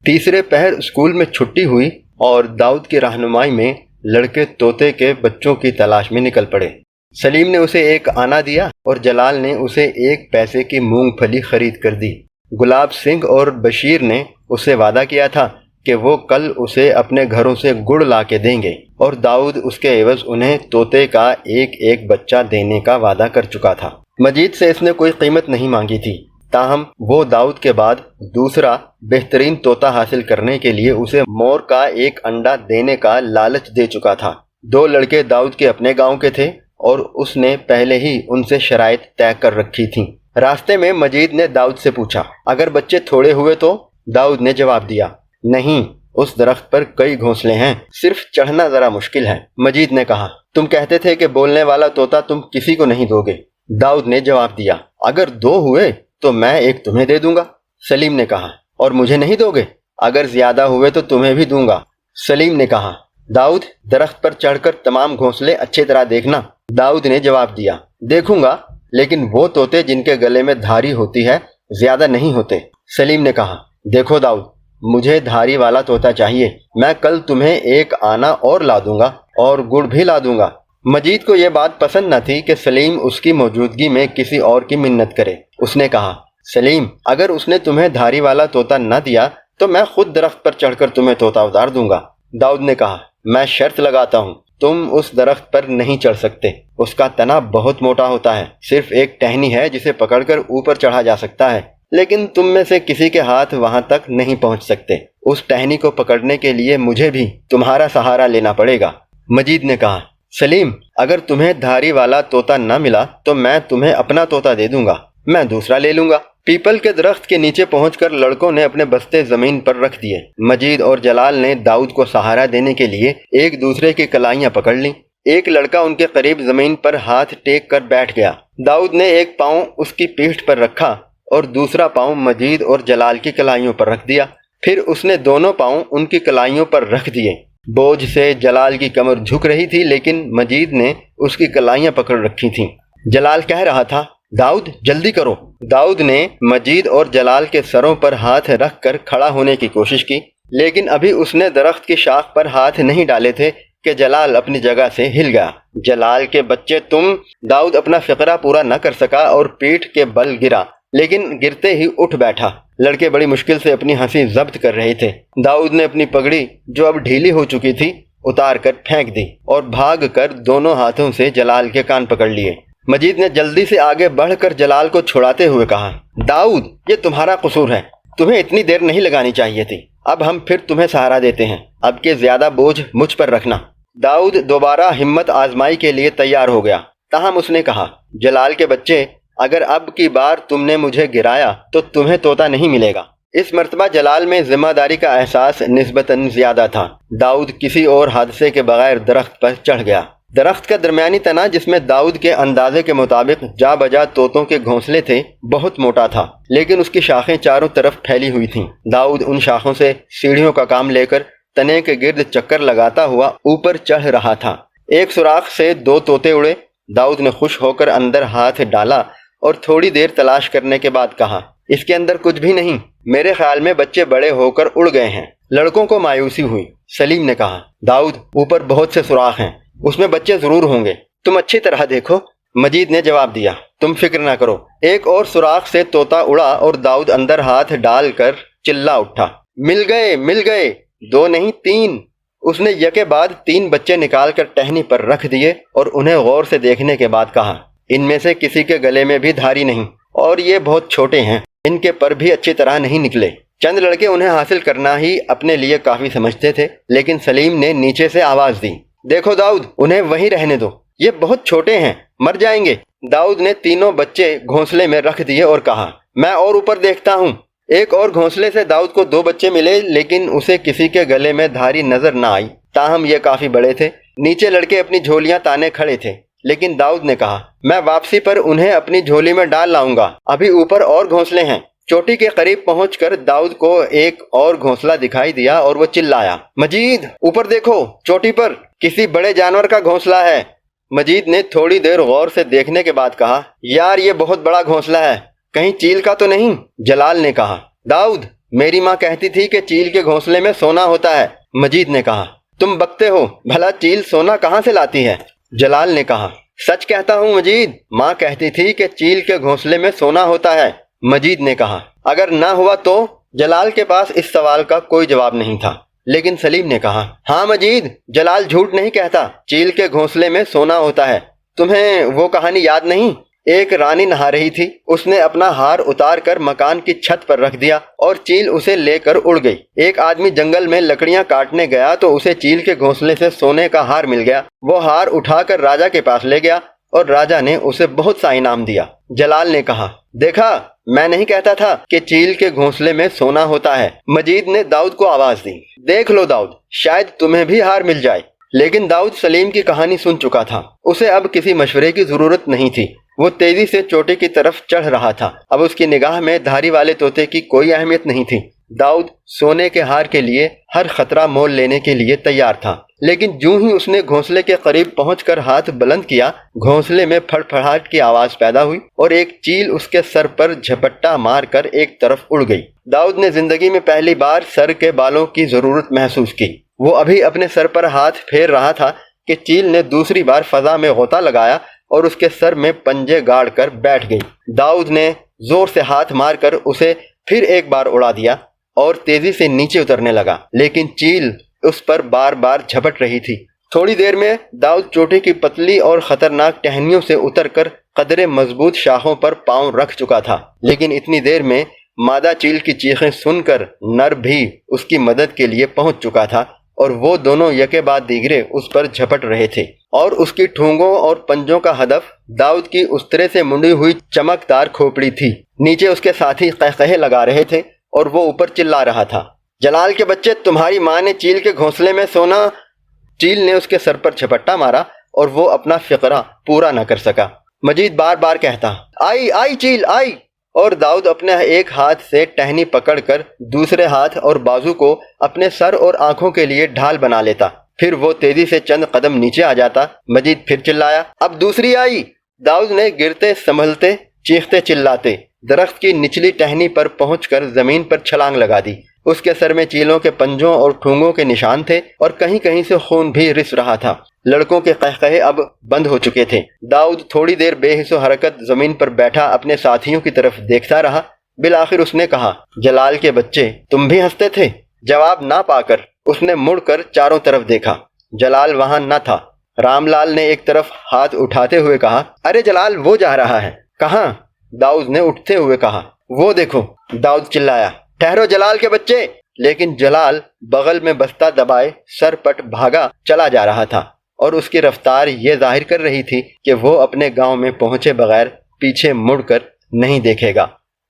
تیسرے پہر اسکول میں چھٹی ہوئی اور داؤد کی رہنمائی میں لڑکے طوطے کے بچوں کی تلاش میں نکل پڑے۔ سلیم نے اسے ایک آنا دیا اور جلال نے اسے 1 پیسے کی مونگ پھلی خرید کر دی۔ گلاب سنگھ اور بشیر نے اسے وعدہ کیا تھا کہ وہ کل اسے اپنے گھروں سے گڑ لا کے دیں گے اور داؤد اس کے عوض انہیں طوطے کا ایک بچہ دینے کا وعدہ کر چکا تھا۔ مجید سے اس نے کوئی قیمت نہیں مانگی تھی، تاہم وہ داؤد کے بعد دوسرا بہترین طوطا حاصل کرنے کے لیے اسے مور کا ایک انڈا دینے کا لالچ دے چکا تھا۔ 2 لڑکے داؤد کے اپنے گاؤں کے تھے اور اس نے پہلے ہی ان سے شرائط طے کر رکھی تھیں۔ راستے میں مجید نے داؤد سے پوچھا، اگر بچے تھوڑے ہوئے تو؟ داؤد نے جواب دیا، نہیں، اس درخت پر کئی گھونسلے ہیں، صرف چڑھنا ذرا مشکل ہے۔ مجید نے کہا، تم کہتے تھے کہ بولنے والا طوطا تم کسی کو نہیں دو گے۔ داؤد نے جواب دیا، اگر 2 ہوئے تو میں 1 تمہیں دے دوں گا۔ سلیم نے کہا، اور مجھے نہیں دو گے؟ اگر زیادہ ہوئے تو تمہیں بھی دوں گا۔ سلیم نے کہا، داؤد درخت پر چڑھ کر تمام گھونسلے اچھی طرح دیکھنا۔ داؤد نے جواب دیا، دیکھوں گا، لیکن وہ طوطے جن کے گلے میں دھاری ہوتی ہے زیادہ نہیں ہوتے۔ سلیم نے کہا، دیکھو داؤد، مجھے دھاری والا طوطا چاہیے، میں کل تمہیں 1 آنا اور لا دوں گا اور گڑ بھی لا دوں گا۔ مجید کو یہ بات پسند نہ تھی کہ سلیم اس کی موجودگی میں کسی اور کی منت کرے۔ اس نے کہا، سلیم، اگر اس نے تمہیں دھاری والا طوطا نہ دیا تو میں خود درخت پر چڑھ کر تمہیں طوطا اتار دوں گا۔ داؤد نے کہا، میں شرط لگاتا ہوں، تم اس درخت پر نہیں چڑھ سکتے، اس کا تنا بہت موٹا ہوتا ہے، صرف ایک ٹہنی ہے جسے پکڑ کر اوپر چڑھا جا سکتا ہے، لیکن تم میں سے کسی کے ہاتھ وہاں تک نہیں پہنچ سکتے۔ اس ٹہنی کو پکڑنے کے لیے مجھے بھی تمہارا سہارا لینا پڑے گا۔ مجید نے کہا، سلیم، اگر تمہیں دھاری والا طوطا نہ ملا تو میں تمہیں اپنا طوطا دے دوں گا، میں دوسرا لے لوں گا۔ پیپل کے درخت کے نیچے پہنچ کر لڑکوں نے اپنے بستے زمین پر رکھ دیے۔ مجید اور جلال نے داؤد کو سہارا دینے کے لیے ایک دوسرے کی کلائیاں پکڑ لیں۔ ایک لڑکا ان کے قریب زمین پر ہاتھ ٹیک کر بیٹھ گیا۔ داؤد نے ایک پاؤں اس کی پیٹھ پر رکھا اور دوسرا پاؤں مجید اور جلال کی کلائیوں پر رکھ دیا۔ پھر اس نے دونوں پاؤں ان کی کلائیوں پر رکھ دیے۔ بوجھ سے جلال کی کمر جھک رہی تھی، لیکن مجید نے اس کی کلائیاں پکڑ رکھی تھیں۔ جلال کہہ رہا تھا، داؤد جلدی کرو۔ داؤد نے مجید اور جلال کے سروں پر ہاتھ رکھ کر کھڑا ہونے کی کوشش کی، لیکن ابھی اس نے درخت کی شاخ پر ہاتھ نہیں ڈالے تھے کہ جلال اپنی جگہ سے ہل گیا۔ جلال کے بچے تم! داؤد اپنا فقرہ پورا نہ کر سکا اور پیٹھ کے بل گرا، لیکن گرتے ہی اٹھ بیٹھا۔ لڑکے بڑی مشکل سے اپنی ہنسی ضبط کر رہے تھے۔ داؤد نے اپنی پگڑی، جو اب ڈھیلی ہو چکی تھی، اتار کر پھینک دی اور بھاگ کر دونوں ہاتھوں سے جلال کے کان پکڑ لیے۔ مجید نے جلدی سے آگے بڑھ کر جلال کو چھڑاتے ہوئے کہا، داؤد، یہ تمہارا قصور ہے، تمہیں اتنی دیر نہیں لگانی چاہیے تھی، اب ہم پھر تمہیں سہارا دیتے ہیں، اب کے زیادہ بوجھ مجھ پر رکھنا۔ داؤد دوبارہ ہمت آزمائی کے لیے تیار ہو گیا، تاہم اس نے کہا، جلال کے بچے، اگر اب کی بار تم نے مجھے گرایا تو تمہیں طوطا نہیں ملے گا۔ اس مرتبہ جلال میں ذمہ داری کا احساس نسبتاً زیادہ تھا۔ داؤد کسی اور حادثے کے بغیر درخت پر چڑھ گیا۔ درخت کا درمیانی تنا، جس میں داؤد کے اندازے کے مطابق جا بجا طوطوں کے گھونسلے تھے، بہت موٹا تھا، لیکن اس کی شاخیں چاروں طرف پھیلی ہوئی تھیں۔ داؤد ان شاخوں سے سیڑھیوں کا کام لے کر تنے کے گرد چکر لگاتا ہوا اوپر چڑھ رہا تھا۔ ایک سوراخ سے 2 طوطے اڑے۔ داؤد نے خوش ہو کر اندر ہاتھ ڈالا اور تھوڑی دیر تلاش کرنے کے بعد کہا، اس کے اندر کچھ بھی نہیں، میرے خیال میں بچے بڑے ہو کر اڑ گئے ہیں۔ لڑکوں کو مایوسی ہوئی۔ سلیم نے کہا، داؤد، اوپر بہت سے سوراخ ہیں، اس میں بچے ضرور ہوں گے، تم اچھی طرح دیکھو۔ مجید نے جواب دیا، تم فکر نہ کرو۔ ایک اور سوراخ سے طوطا اڑا اور داؤد اندر ہاتھ ڈال کر چلا اٹھا، مل گئے، مل گئے، 2 نہیں 3۔ اس نے یکے بعد 3 بچے نکال کر ٹہنی پر رکھ دیے اور انہیں غور سے دیکھنے کے بعد کہا، ان میں سے کسی کے گلے میں بھی دھاری نہیں، اور یہ بہت چھوٹے ہیں، ان کے پر بھی اچھی طرح نہیں نکلے۔ چند لڑکے انہیں حاصل کرنا ہی اپنے لیے کافی سمجھتے تھے، لیکن سلیم نے نیچے سے آواز دی، دیکھو داؤد، انہیں وہیں رہنے دو، یہ بہت چھوٹے ہیں، مر جائیں گے۔ داؤد نے 3 بچے گھونسلے میں رکھ دیے اور کہا، میں اور اوپر دیکھتا ہوں۔ ایک اور گھونسلے سے داؤد کو 2 بچے ملے، لیکن اسے کسی کے گلے میں دھاری نظر نہ آئی، تاہم یہ کافی بڑے تھے۔ نیچے لڑکے اپنی جھولیاں تانے کھڑے تھے، لیکن داؤد نے کہا، میں واپسی پر انہیں اپنی جھولی میں ڈال لاؤں گا، ابھی اوپر اور گھونسلے ہیں۔ چوٹی کے قریب پہنچ کر داؤد کو ایک اور گھونسلہ دکھائی دیا اور وہ چلایا، مجید، اوپر دیکھو، چوٹی پر کسی بڑے جانور کا گھونسلہ ہے۔ مجید نے تھوڑی دیر غور سے دیکھنے کے بعد کہا، یار، یہ بہت بڑا گھونسلہ ہے، کہیں چیل کا تو نہیں؟ جلال نے کہا، داؤد، میری ماں کہتی تھی کہ چیل کے گھونسلے میں سونا ہوتا ہے۔ مجید نے کہا، تم بکتے ہو، بھلا چیل سونا کہاں سے لاتی ہے؟ جلال نے کہا، سچ کہتا ہوں مجید، ماں کہتی تھی کہ چیل کے گھونسلے میں سونا ہوتا ہے۔ مجید نے کہا، اگر نہ ہوا تو؟ جلال کے پاس اس سوال کا کوئی جواب نہیں تھا، لیکن سلیم نے کہا، ہاں مجید، جلال جھوٹ نہیں کہتا، چیل کے گھونسلے میں سونا ہوتا ہے۔ تمہیں وہ کہانی یاد نہیں؟ ایک رانی نہا رہی تھی، اس نے اپنا ہار اتار کر مکان کی چھت پر رکھ دیا اور چیل اسے لے کر اڑ گئی۔ ایک آدمی جنگل میں لکڑیاں کاٹنے گیا تو اسے چیل کے گھونسلے سے سونے کا ہار مل گیا۔ وہ ہار اٹھا کر راجا کے پاس لے گیا اور راجا نے اسے بہت سا انعام دیا۔ جلال نے کہا، دیکھا، میں نہیں کہتا تھا کہ چیل کے گھونسلے میں سونا ہوتا ہے۔ مجید نے داؤد کو آواز دی، دیکھ لو داؤد، شاید تمہیں بھی ہار مل جائے۔ لیکن داؤد سلیم کی کہانی سن چکا تھا، اسے اب کسی مشورے کی ضرورت نہیں تھی۔ وہ تیزی سے چوٹی کی طرف چڑھ رہا تھا، اب اس کی نگاہ میں دھاری والے طوطے کی کوئی اہمیت نہیں تھی۔ داؤد سونے کے ہار کے لیے ہر خطرہ مول لینے کے لیے تیار تھا، لیکن جوں ہی اس نے گھونسلے کے قریب پہنچ کر ہاتھ بلند کیا، گھونسلے میں پھڑ پھڑاہٹ کی آواز پیدا ہوئی اور ایک چیل اس کے سر پر جھپٹا مار کر ایک طرف اڑ گئی۔ داؤد نے زندگی میں پہلی بار سر کے بالوں کی ضرورت محسوس کی۔ وہ ابھی اپنے سر پر ہاتھ پھیر رہا تھا کہ چیل نے دوسری بار فضا میں غوطہ لگایا اور اس کے سر میں پنجے گاڑ کر بیٹھ گئی۔ داؤد نے زور سے ہاتھ مار کر اسے پھر ایک بار اڑا دیا اور تیزی سے نیچے اترنے لگا، لیکن چیل اس پر بار بار جھپٹ رہی تھی۔ تھوڑی دیر میں داؤد چوٹی کی پتلی اور خطرناک ٹہنیوں سے اتر کر قدرے مضبوط شاخوں پر پاؤں رکھ چکا تھا، لیکن اتنی دیر میں مادہ چیل کی چیخیں سن کر نر بھی اس کی مدد کے لیے پہنچ چکا تھا اور وہ دونوں یکے بعد دیگرے اس پر جھپٹ رہے تھے، اور اس کی ٹھونگوں اور پنجوں کا ہدف داؤد کی استرے سے منڈی ہوئی چمکدار کھوپڑی تھی۔ نیچے اس کے ساتھی قہقہے لگا رہے تھے اور وہ اوپر چلا رہا تھا، جلال کے بچے، تمہاری ماں نے چیل کے گھونسلے میں سونا۔ چیل نے اس کے سر پر جھپٹا مارا اور وہ اپنا فقرہ پورا نہ کر سکا۔ مجید بار بار کہتا، آئی آئی چیل آئی، اور داؤد اپنے ایک ہاتھ سے ٹہنی پکڑ کر دوسرے ہاتھ اور بازو کو اپنے سر اور آنکھوں کے لیے ڈھال بنا لیتا، پھر وہ تیزی سے چند قدم نیچے آ جاتا۔ مجید پھر چلایا، اب دوسری آئی۔ داؤد نے گرتے سنبھلتے چیختے چلاتے درخت کی نچلی ٹہنی پر پہنچ کر زمین پر چھلانگ لگا دی۔ اس کے سر میں چیلوں کے پنجوں اور ٹھونگوں کے نشان تھے اور کہیں کہیں سے خون بھی رس رہا تھا۔ لڑکوں کے قہقہے اب بند ہو چکے تھے۔ داؤد تھوڑی دیر بے حس و حرکت زمین پر بیٹھا اپنے ساتھیوں کی طرف دیکھتا رہا۔ بالآخر اس نے کہا، جلال کے بچے، تم بھی ہنستے تھے؟ جواب نہ پا کر اس نے مڑ کر چاروں طرف دیکھا، جلال وہاں نہ تھا۔ رام لال نے ایک طرف ہاتھ اٹھاتے ہوئے کہا، ارے جلال وہ جا رہا ہے۔ کہاں؟ داؤد نے اٹھتے ہوئے کہا، وہ دیکھو۔ داؤد چلایا، ٹھہرو جلال کے بچے، لیکن جلال بغل میں بستہ دبائے سر پٹ بھاگا چلا جا رہا تھا اور اس کی رفتار یہ ظاہر کر رہی تھی کہ وہ اپنے گاؤں میں پہنچے بغیر پیچھے مڑ کر نہیں دیکھے گا۔